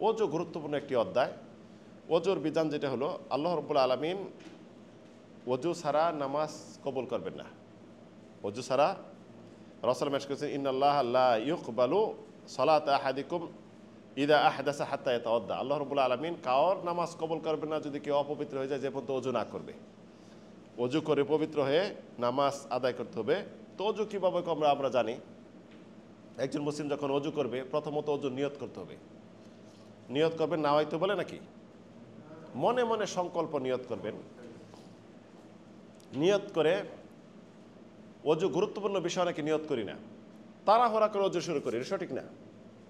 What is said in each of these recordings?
ওযু গুরুত্বপূর্ণ একটি অধ্যায়। ওযুর বিধান যেটা হলো, আল্লাহ রাব্বুল আলামিন ওযু ছাড়া নামাজ কবুল করবেন না। ওযু ছাড়া রাসূল মেনশন করেছেন, ইন্নাল্লাহা লা ইউকবালু সালাতা আহাদিকুম ইদা আহদাসা হাত্তা ইয়াতাওয়াদ্দা। আল্লাহ রাব্বুল আলামিন কার নামাজ কবুল করবেন না যদি কেউ অপবিত্র হয়ে যায়, যে পর্যন্ত ওযু না করবে। ওযু করে পবিত্র হয়ে নামাজ আদায় করতে হবে। তো ওযু কীভাবে আমরা জানি, একজন মুসলিম যখন ওযু করবে প্রথমত ওযুর নিয়ত করতে হবে। নিয়ত করবেন, না হয়তো বলে নাকি, মনে মনে সংকল্প নিয়ত করবেন। নিয়ত করে, ওযু গুরুত্বপূর্ণ বিষয় নাকি নিয়ত করি না, তাড়াহুড়া করে ওযু শুরু করি, এটা সঠিক না।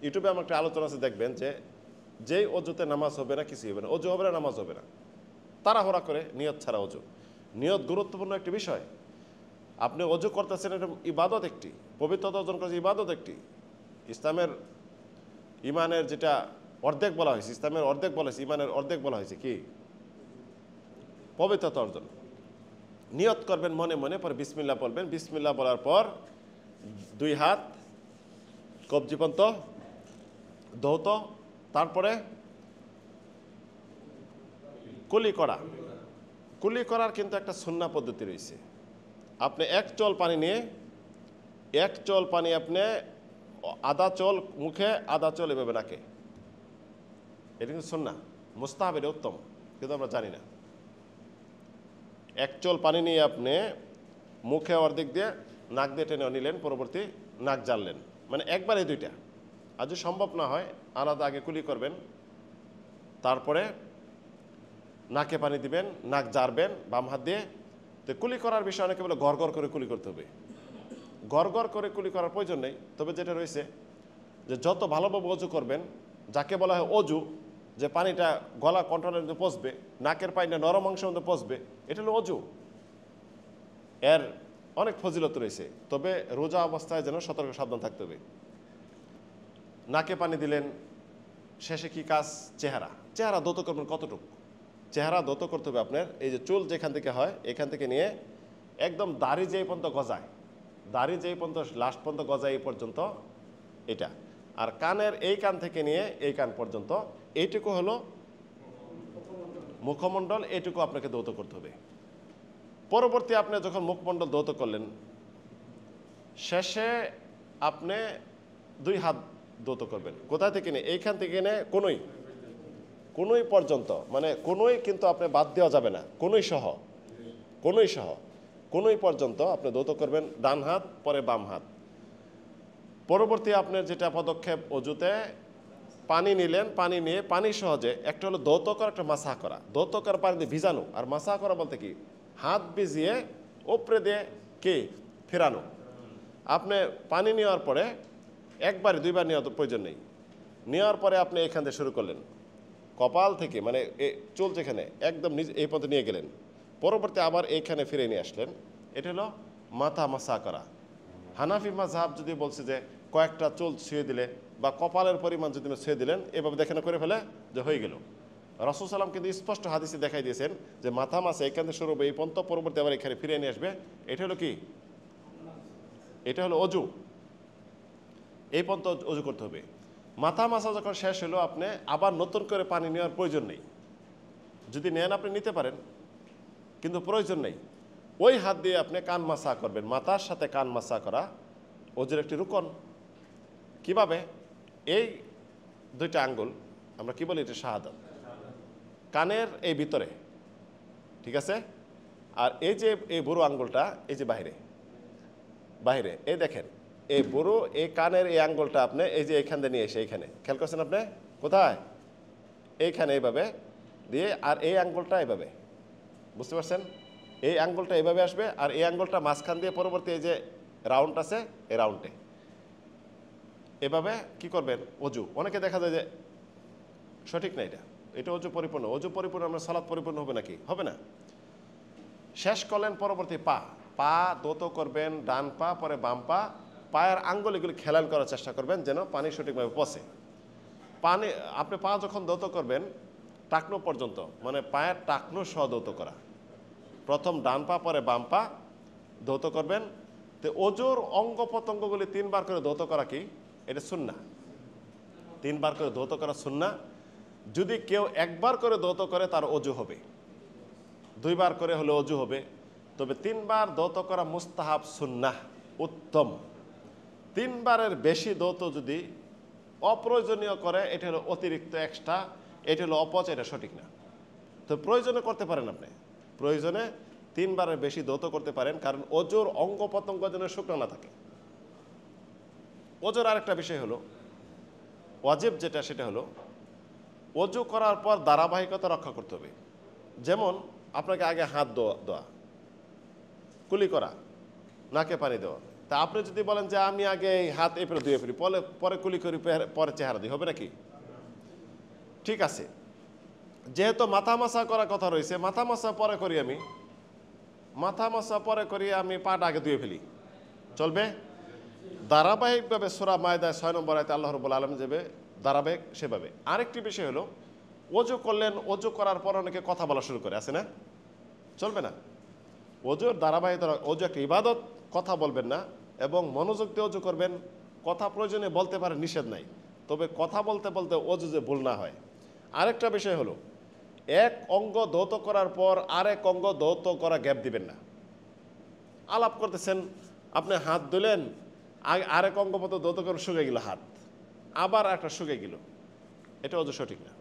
ইউটিউবে আমার একটা আলোচনা আছে, দেখবেন যে যেই ওযুতে নামাজ হবে না, কিছু হবে না, ওযু হবে না, নামাজ হবে না, তাড়াহুড়া করে নিয়ত ছাড়া ওযু। নিয়ত গুরুত্বপূর্ণ একটি বিষয়। আপনি ওযু করতেছেন, এটা ইবাদত একটি, পবিত্রতা অর্জন করেছে ইবাদত একটি। ইমানের যেটা অর্ধেক বলা হয়েছে, ইসলামের অর্ধেক বলা হয়েছে, ইমানের অর্ধেক বলা হয়েছে কি? পবিত্রতা অর্জন। নিয়ত করবেন মনে মনে, পরে বিসমিল্লাহ বলবেন। বিসমিল্লাহ বলার পর 2 হাত কবজি পর্যন্ত ধৌত, তারপরে কুলি করা। কুলি করার কিন্তু একটা সুন্নাহ পদ্ধতি রয়েছে। আপনি এক চল পানি নিয়ে, এক চল পানি আপনি আধা চল মুখে, আধা চল এভাবে নাকে, এটা কিন্তু সুন্নাহ, মুস্তাহাব, এটা উত্তম, কিন্তু আমরা জানি না। এক চল পানি নিয়ে আপনি মুখে অর্ধেক দিয়ে নাক দিয়ে টেনে নিলেন, পরবর্তী নাক জ্বাললেন, মানে একবারে 2টা। আর যদি সম্ভব না হয় আলাদা আগে কুলি করবেন, তারপরে নাকে পানি দিবেন, নাক জ্বারবেন বাম হাত দিয়ে। তো কুলি করার বিষয় অনেকে বলে গড় গড় করে কুলি করতে হবে। গড় গড় করে কুলি করার প্রয়োজন নেই। তবে যেটা রয়েছে যে যত ভালোভাবে ওযু করবেন, যাকে বলা হয় ওযু, যে পানিটা গলা কন্ট্রোলের মধ্যে পচবে, নাকের পানিটা নরম অংশের মধ্যে পচবে, এটা হলো ওযু। এর অনেক ফজিলত রয়েছে। তবে রোজা অবস্থায় যেন সতর্ক সাবধান থাকতে হবে। নাকে পানি দিলেন, শেষে কি কাজ? চেহারা ধৌত করবেন। কতটুকু চেহারা ধৌত করতে হবে আপনার? এই যে চুল যেখান থেকে হয়, এখান থেকে নিয়ে একদম দাড়ি যেই পর্যন্ত গজায়, দাড়ি যেই পর্যন্ত লাস্ট পর্যন্ত গজায়, এই পর্যন্ত এটা। আর কানের এই কান থেকে নিয়ে এই কান পর্যন্ত, এইটুকু হলো মুখমণ্ডল, এইটুকু আপনাকে ধৌত করতে হবে। পরবর্তী আপনি যখন মুখমণ্ডল ধৌত করলেন, শেষে আপনি 2 হাত ধৌত করবেন। কোথায় থেকে নিয়ে? এইখান থেকে নিয়ে কোনোই পর্যন্ত, মানে কোনোই কিন্তু আপনি বাদ দেওয়া যাবে না, কোনোই সহ কোনোই পর্যন্ত আপনি ধৌত করবেন। ডান হাত, পরে বাম হাত। পরবর্তী আপনার যেটা পদক্ষেপ, অজুতে পানি নিলেন, পানি নিয়ে পানি সহজে একটা হলো ধৌত করা, একটা মাসা করা। ধৌত করা পানি দিয়ে ভিজানো, আর মাসা করা বলতে কি? হাত ভিজিয়ে উপরে দিয়ে কি ফেরানো। আপনি পানি নেওয়ার পরে একবার 2বার নেওয়ার প্রয়োজন নেই। নেওয়ার পরে আপনি এখান থেকে শুরু করলেন, কপাল থেকে, মানে চুল যেখানে একদম নিজ এই পর্যন্ত নিয়ে গেলেন, পরবর্তী আবার এইখানে ফিরে নিয়ে আসলেন। এটা হলো মাথা মাসা করা। হানাফি মাযহাব যদি বলছে যে কয়েকটা চুল ছুঁয়ে দিলে বা কপালের পরিমাণ যদি ছুঁয়ে দিলেন, এভাবে দেখে করে ফেলে যে হয়ে গেল। রাসূল সাল্লাল্লাহু কিন্তু স্পষ্ট হাদিসে দেখাই দিয়েছেন যে মাথা মাসা এখান থেকে শুরু হবে, এই পর্যন্ত, পরবর্তী আবার এখানে ফিরে নিয়ে আসবে। এটা হলো কি? এটা হলো অজু। এই পর্যন্ত অজু করতে হবে। মাথা মাসা যখন শেষ হলো, আপনি আবার নতুন করে পানি নেওয়ার প্রয়োজন নেই। যদি নেন আপনি নিতে পারেন, কিন্তু প্রয়োজন নেই। ওই হাত দিয়ে আপনি কান মাসা করবেন। মাথার সাথে কান মাসা করা অজুর একটি রুকন। কিভাবে? এই 2টা আঙ্গুল, আমরা কি বলি, এটা শাহাদাত, কানের এই ভিতরে, ঠিক আছে? আর এই যে এই বুড়ো আঙ্গুলটা, এই যে বাহিরে, এই দেখেন, এই বুড়ো এই কানের এই আঙ্গুলটা আপনি এই যে এইখান দিয়ে নিয়ে এসে এইখানে, খেয়াল করছেন আপনি? কোথায়? এইখানে এইভাবে দিয়ে, আর এই আঙ্গুলটা এইভাবে, বুঝতে পারছেন? এই আঙ্গুলটা এইভাবে আসবে, আর এই আঙ্গুলটা মাঝখান দিয়ে পরবর্তী এই যে রাউন্ড আছে, এই রাউন্ডে এভাবে কি করবেন? অজু। অনেকে দেখা যায় যে সঠিক না, এটা অজু পরিপূর্ণ। অজু পরিপূর্ণ আমরা সালাত পরিপূর্ণ হবে নাকি? হবে না। শেষ করলেন, পরবর্তী পা ধৌত করবেন, ডান পা, পরে বাম পা। পায়ের আঙ্গুল এগুলি খেলান করার চেষ্টা করবেন যেন পানি সঠিকভাবে পচে। পানি আপনি পা যখন ধৌত করবেন, টাকনো পর্যন্ত, মানে পায়ের টাকনো সহ ধৌত করা। প্রথম ডান পা, পরে বাম পা ধৌত করবেন। তো অজুর অঙ্গ প্রত্যঙ্গগুলি 3বার করে ধৌত করা কি? এটা সুন্নাহ। 3বার করে ধৌত করা সুন্নাহ। যদি কেউ একবার করে ধৌত করে তার অজু হবে, দুইবার করে হলে অজু হবে, তবে তিনবার ধৌত করা মুস্তাহাব সুন্নাহ উত্তম। তিনবারের বেশি ধৌত যদি অপ্রয়োজনীয় করে, এটা হলো অতিরিক্ত এক্সট্রা, এটা হলো অপচয়, এটা সঠিক না। তো প্রয়োজনে করতে পারেন, আপনি প্রয়োজনে তিনবারের বেশি ধৌত করতে পারেন, কারণ অজুর অঙ্গ প্রত্যঙ্গ যেন শুকনো না থাকে। অজুর আরেকটা বিষয় হলো ওয়াজিব যেটা, সেটা হলো অজু করার পর ধারাবাহিকতা রক্ষা করতে হবে। যেমন আপনাকে আগে হাত ধোয়া, কুলি করা, নাকে পানি দেওয়া। তা আপনি যদি বলেন যে আমি আগে এই হাত এপরে ধুয়ে ফেলি, পরে কুলি করি, পরে চেহারা দিই, হবে নাকি? ঠিক আছে, যেহেতু মাথা মাসা করার কথা রয়েছে, মাথা মাসা পরে করি, আমি পাটা আগে ধুয়ে ফেলি, চলবে? ধারাবাহিকভাবে সূরা মায়দায় 6 নম্বর আয়াতে আল্লাহ রাব্বুল আলামিন যাবে ধারাবাহিক সেভাবে। আরেকটি বিষয় হলো অজু করলেন, অজু করার পর অনেকে কথা বলা শুরু করে, আছে না? চলবে না। অজুর ধারাবাহিকতা, অজু একটা ইবাদত, কথা বলবেন না এবং মনোযোগ দিয়ে অজু করবেন। কথা প্রয়োজনে বলতে পারে, নিষেধ নাই, তবে কথা বলতে বলতে অজু যে ভুল না হয়। আরেকটা বিষয় হলো এক অঙ্গ ধৌত করার পর আরেক অঙ্গ ধৌত করা গ্যাপ দিবেন না। আলাপ করতেছেন, আপনি হাত ধুলেন, আরেক অঙ্গ মতো ধৌত করে শুকিয়ে গেল হাত, আবার একটা শুকিয়ে গেল, এটা অজু সঠিক না।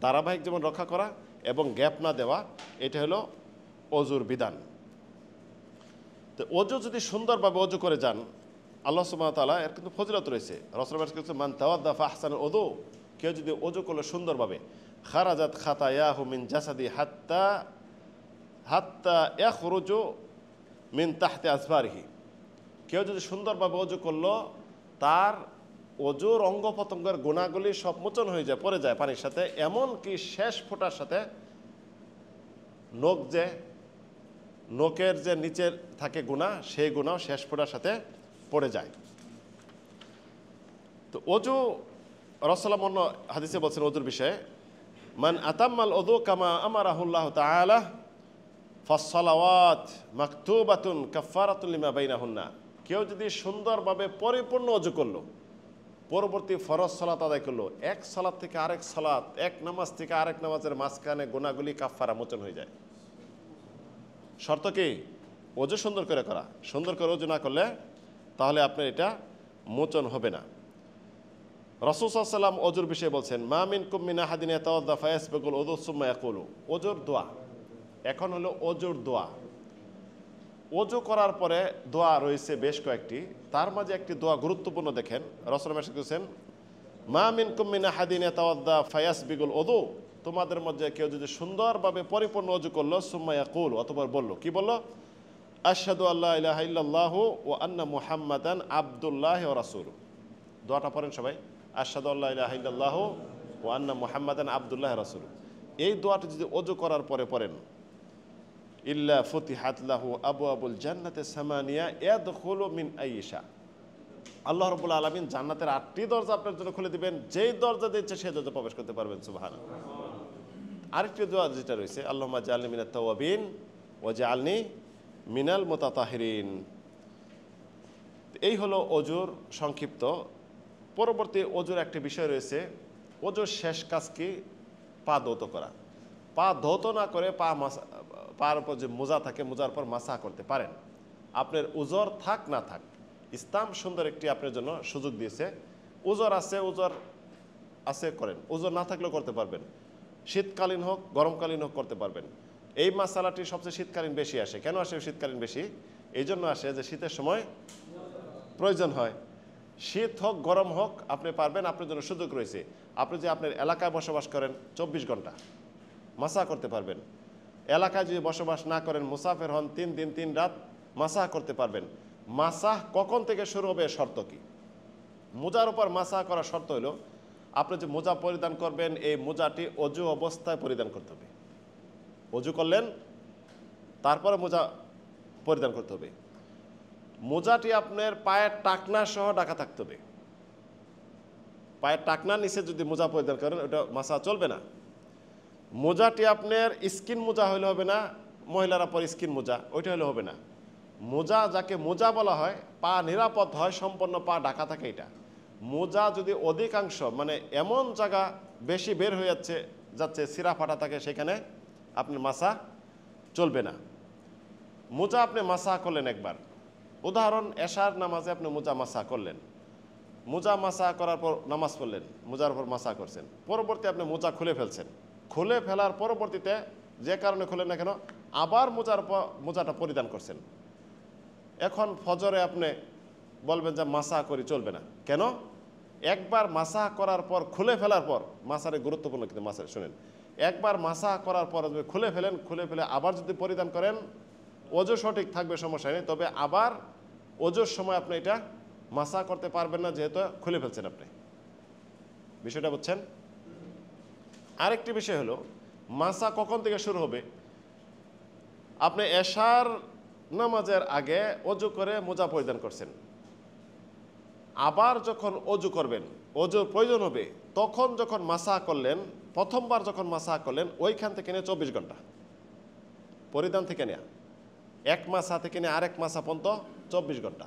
ধারাবাহিক যেমন রক্ষা করা এবং গ্যাপ না দেওয়া, এটা হলো অজুর বিধান। তো অজু যদি সুন্দরভাবে অজু করে যান, আল্লাহ সুবহানাহু ওয়া তাআলা এর কিন্তু ফজিলত রয়েছে। রাসূলুল্লাহ সাল্লাল্লাহু আলাইহি ওয়াসাল্লাম মান তাওয়াদ্দা ফাহসানাল উযু, কেউ যদি অজু করলে সুন্দরভাবে, খারাজাত খাতায়াহু মিন জাসাদি হাত্তা ইয়াখরুজু মিন তাহতি আসফারিহি, কেউ যদি সুন্দরভাবে অজু করলো, তার অজুর অঙ্গ প্রত্যঙ্গের গুণাগুলি সব মোচন হয়ে যায়, পড়ে যায় পানির সাথে, এমনকি শেষ ফোঁটার সাথে নখের যে নিচের থাকে গুনাহ, সেই গুনাহ শেষ ফোঁটার সাথে পড়ে যায়। তো অজু, রাসূলুল্লাহ অন্য হাদিসে বলছেন অজুর বিষয়ে, মান আতাম্মাল উযু কামা আমারাহুল্লাহ তাআলা ফাসসালাওয়াত মাকতুবাতুন কাফফারাতুন লিমা বাইনাহুন্না, কেউ যদি সুন্দরভাবে পরিপূর্ণ অজু করলো, পরবর্তী ফরজ সালাত আদায় করলো, এক সালাত থেকে আরেক সালাত, এক নামাজ থেকে আরেক নামাজের মাঝখানে গুনাহগুলি কাফফারা মোচন হয়ে যায়। শর্ত কি? অজু সুন্দর করে করা। সুন্দর করে অজু না করলে তাহলে আপনার এটা মোচন হবে না। রাসূল সাল্লাল্লাহু আলাইহি ওয়াসাল্লাম অজুর বিষয়ে বলছেন, মা মিনকুম মিন আহাদিন ইয়াতাওয়াদ্দা ফায়াসবিকুল উযু সুম্মা ইয়াকুলু, অজুর দোয়া। এখন হলো অজুর দোয়া। অজু করার পরে দোয়া রয়েছে বেশ কয়েকটি, তার মাঝে একটি দোয়া গুরুত্বপূর্ণ। দেখেন, রাসূলুল্লাহ বলেছেন, মা মিনকুম মিন আহাদিন ইয়াতাওয়াদ্দা ফায়াসবিকুল উযু, তোমাদের মধ্যে কেউ যদি সুন্দরভাবে পরিপূর্ণ অজু করলো, সুম্মা ইয়াকুল, অতঃপর বলল, কি বলল? আশহাদু আল্লা ইলাহা ইল্লাল্লাহু ওয়া আন্না মুহাম্মাদান আবদুল্লাহি ওয়া রাসূলুহু। দোয়াটা পড়েন সবাই, আশহাদু আল্লা ইলাহা ইল্লাল্লাহু ওয়া আন্না মুহাম্মাদান আবদুল্লাহি ওয়া রাসূলুহু। এই দোয়াটা যদি অজু করার পরে পড়েন, ইল্লা ফুতিহাত লাহু আবওয়াবুল জান্নাতি সামানিয়া ইয়াদখুলু মিন আইয়িশা, আল্লাহ রাব্বুল আলামিন জান্নাতের 8টি দরজা আপনার জন্য খুলে দিবেন, যেই দরজা দিচ্ছে সেই দরজা প্রবেশ করতে পারবেন। সুবহানাল্লাহ। আরেকটি দোয়া যেটা রয়েছে, আল্লাহুম্মা জাআলনি মিনাত তাওয়াবিন ওয়া জাআলনি মিনাল মুতাতাহিরিন। এই হলো অজুর সংক্ষিপ্ত। পরবর্তী অজুর একটি বিষয় রয়েছে, অজুর শেষ কাজ কি? পা ধৌত করা। পা ধৌত না করে পার উপর যে মোজা থাকে, মোজার পর মাসা করতে পারেন। আপনার উজর থাক না থাক, ইসলাম সুন্দর একটি আপনার জন্য সুযোগ দিয়েছে। উজর আছে করেন, উজর না থাকলেও করতে পারবেন। শীতকালীন হোক গরমকালীন হোক করতে পারবেন। এই মাসালাটি সবচেয়ে শীতকালীন বেশি আসে। কেন আসে শীতকালীন বেশি? এই জন্য আসে যে শীতের সময় প্রয়োজন হয়। শীত হোক গরম হোক আপনি পারবেন, আপনার জন্য সুযোগ রয়েছে। আপনি যে আপনার এলাকায় বসবাস করেন 24 ঘন্টা মাসা করতে পারবেন। এলাকায় যদি বসবাস না করেন, মুসাফির হন, 3 দিন 3 রাত মাসাহ করতে পারবেন। মাসাহ কখন থেকে শুরু হবে? শর্ত কি? মোজার উপর মাসাহ করার শর্ত হলো, আপনি যে মোজা পরিধান করবেন, এই মোজাটি অজু অবস্থায় পরিধান করতে হবে। অজু করলেন, তারপরে মোজা পরিধান করতে হবে। মোজাটি আপনার পায়ের টাকনা সহ ঢাকা থাকতে হবে। পায়ের টাকনার নিচে যদি মোজা পরিধান করেন, ওটা মাসা চলবে না। মোজাটি আপনার স্কিন মোজা হইলে হবে না, মহিলারা পরে স্কিন মোজা, ওইটা হলে হবে না। মোজা যাকে মোজা বলা হয়, পা নিরাপদ হয়, সম্পূর্ণ পা ঢাকা থাকে, এটা মোজা যদি অধিকাংশ মানে এমন জায়গা বেশি বের হয়ে যাচ্ছে সিরা ফাটা থাকে, সেখানে আপনার মাসা চলবে না। মোজা আপনি মাসা করলেন একবার, উদাহরণ এশার নামাজে আপনি মোজা মাসা করলেন, মোজা মাসা করার পর নামাজ পড়লেন, মোজার উপর মাসা করছেন, পরবর্তী আপনি মোজা খুলে ফেলছেন, খুলে ফেলার পরবর্তীতে যে কারণে খুলেন না কেন আবার মোজাটা পরিধান করছেন। এখন ফজরে আপনি বলবেন যে মাসা করি, চলবে না। কেন? একবার মাসা করার পর খুলে ফেলার পর, মাসারে গুরুত্বপূর্ণ কিন্তু মাসারে শুনেন, একবার মাসা করার পর যদি খুলে ফেলে আবার যদি পরিধান করেন ওজু সঠিক থাকবে, সমস্যা নেই, তবে আবার ওজুর সময় আপনি এটা মাসা করতে পারবেন না, যেহেতু খুলে ফেলছেন আপনি। বিষয়টা বুঝছেন? আরেকটি বিষয় হলো মাসা কখন থেকে শুরু হবে? আপনি এশার নামাজের আগে ওজু করে মোজা পরিধান করছেন, আবার যখন ওজু করবেন, ওজুর প্রয়োজন হবে, তখন যখন মাসা করলেন, প্রথমবার যখন মাসা করলেন, ওইখান থেকে নিয়ে 24 ঘন্টা পরিধান থেকে নেয়া, এক মাসা থেকে নিয়ে আরেক মাসা পর্যন্ত 24 ঘন্টা।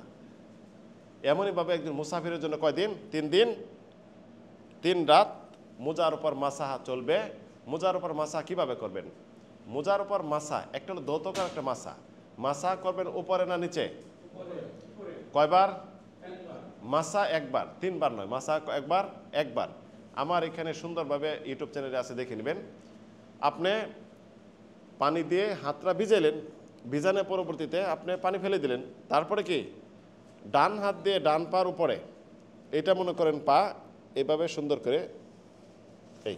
এমনইভাবে একজন মুসাফিরের জন্য কয়দিন? 3 দিন 3 রাত মোজার উপর মাসা চলবে। মোজার উপর মাসা কিভাবে করবেন? মোজার উপর মাসা একটা হলো দৌতকার একটা মাসা করবেন উপরে না নিচে? কয়বার? মাসা একবার, 3 বার নয়, মাসা একবার। আমার এখানে সুন্দরভাবে ইউটিউব চ্যানেলে আছে, দেখে নেবেন। আপনি পানি দিয়ে হাতটা ভিজাইলেন, ভিজানোর পরবর্তীতে আপনি পানি ফেলে দিলেন, তারপরে কি ডান হাত দিয়ে ডান পার উপরে, এটা মনে করেন পা, এভাবে সুন্দর করে এই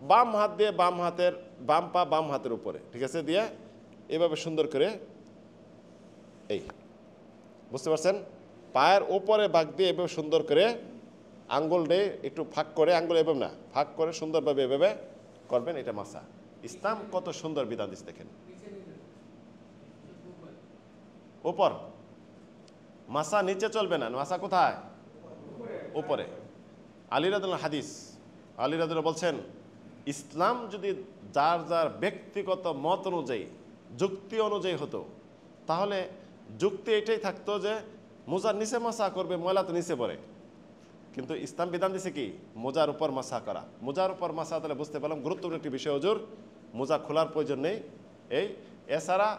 বাম হাত দিয়ে বাম পা বাম হাতের উপরে, ঠিক আছে, দিয়ে এভাবে সুন্দর করে এই, বুঝতে পারছেন? পায়ের ওপরে বাগ দিয়ে এভাবে সুন্দর করে আঙ্গুল দিয়ে একটু ফাঁক করে, আঙ্গুল এভাবে না, ফাঁক করে সুন্দরভাবে এভাবে করবেন। এটা মাসা। ইসলাম কত সুন্দর বিধান দিচ্ছে দেখেন। উপর মাসা, নিচে চলবে না, মাসা কোথায়? উপরে। আলী রাদিয়াল্লাহু হাদিস, আলী রাদিয়াল্লাহু বলছেন, ইসলাম যদি যার যার ব্যক্তিগত মত অনুযায়ী, যুক্তি অনুযায়ী হতো, তাহলে যুক্তি এটাই থাকতো যে মোজার নিচে মাসা করবে, ময়লা তো নিচে পড়ে। কিন্তু ইসলাম বিধান দিছে কি? মোজার উপর মাসা করা। মোজার উপর মাসা, তাহলে বুঝতে পারলাম গুরুত্বপূর্ণ একটি বিষয় হুজুর, মোজা খোলার প্রয়োজন নেই। এছাড়া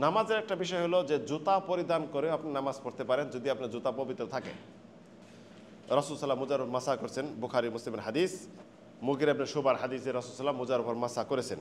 নামাজের একটা বিষয় হলো যে জুতা পরিধান করে আপনি নামাজ পড়তে পারেন, যদি আপনার জুতা পবিত্র থাকে। রাসূল সাল্লাল্লাহু মোজার উপর মাসা করছেন, বুখারী মুসলিমের হাদিস। মুগীরা ইবনে শুবার হাদিসে রাসূল সাল্লাল্লাহু মোজার উপর মাসা করেছেন।